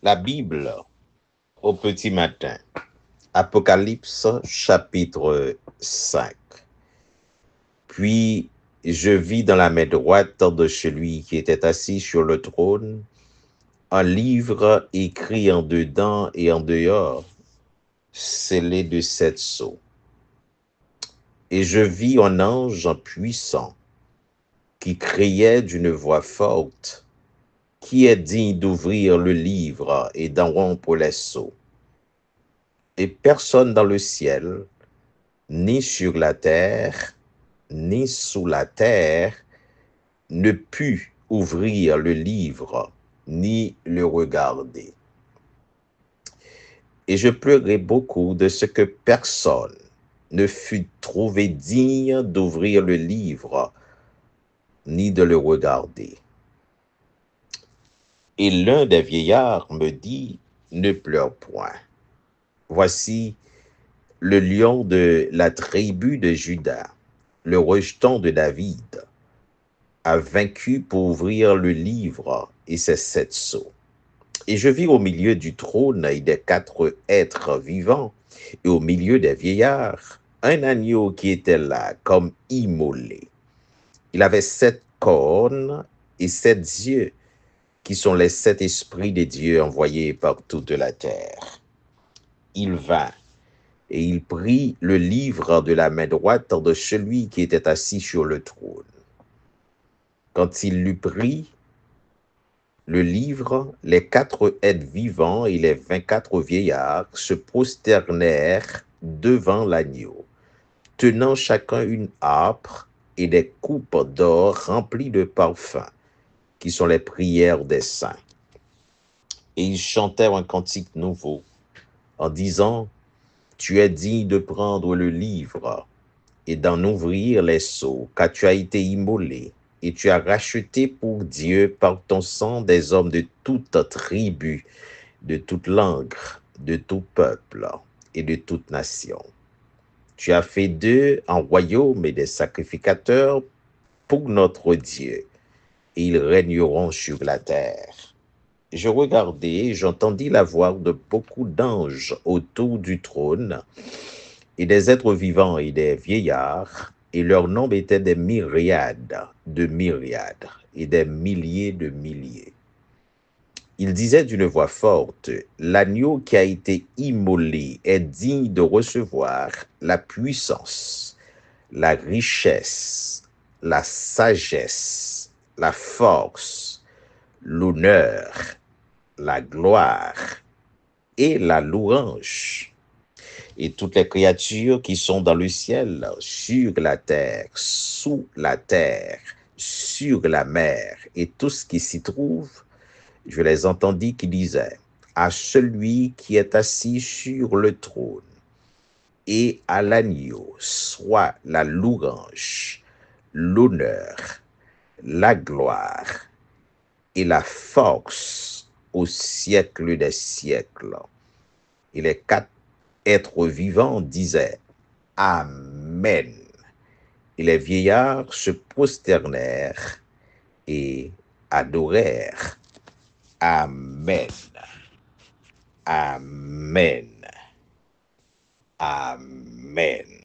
La Bible au petit matin. Apocalypse chapitre 5. Puis je vis dans la main droite de celui qui était assis sur le trône un livre écrit en dedans et en dehors, scellé de 7 sceaux. Et je vis un ange puissant qui criait d'une voix forte: Qui est digne d'ouvrir le livre et d'en rompre les sceaux? Et personne dans le ciel, ni sur la terre, ni sous la terre, ne put ouvrir le livre, ni le regarder. Et je pleurais beaucoup de ce que personne ne fut trouvé digne d'ouvrir le livre, ni de le regarder. Et l'un des vieillards me dit: Ne pleure point. Voici le lion de la tribu de Juda, le rejeton de David, a vaincu pour ouvrir le livre et ses 7 sceaux. Et je vis au milieu du trône et des 4 êtres vivants, et au milieu des vieillards, un agneau qui était là comme immolé. Il avait 7 cornes et 7 yeux, qui sont les 7 esprits de Dieu envoyés par toute la terre. Il vint et il prit le livre de la main droite de celui qui était assis sur le trône. Quand il l'eut pris, le livre, les 4 êtres vivants et les 24 vieillards se prosternèrent devant l'agneau, tenant chacun une harpe et des coupes d'or remplies de parfums, qui sont les prières des saints. Et ils chantèrent un cantique nouveau, en disant: Tu es digne de prendre le livre et d'en ouvrir les sceaux, car tu as été immolé, et tu as racheté pour Dieu par ton sang des hommes de toute tribu, de toute langue, de tout peuple et de toute nation. Tu as fait d'eux un royaume et des sacrificateurs pour notre Dieu, et ils régneront sur la terre. Je regardai et j'entendis la voix de beaucoup d'anges autour du trône, et des êtres vivants et des vieillards, et leur nombre était des myriades de myriades et des milliers de milliers. Ils disaient d'une voix forte: L'agneau qui a été immolé est digne de recevoir la puissance, la richesse, la sagesse, la force, l'honneur, la gloire et la louange. Et toutes les créatures qui sont dans le ciel, sur la terre, sous la terre, sur la mer, et tout ce qui s'y trouve, je les entendis qui disaient: À celui qui est assis sur le trône et à l'agneau soit la louange, l'honneur, la gloire et la force au siècle des siècles. Et les 4 êtres vivants disaient: Amen. Et les vieillards se prosternèrent et adorèrent. Amen. Amen. Amen.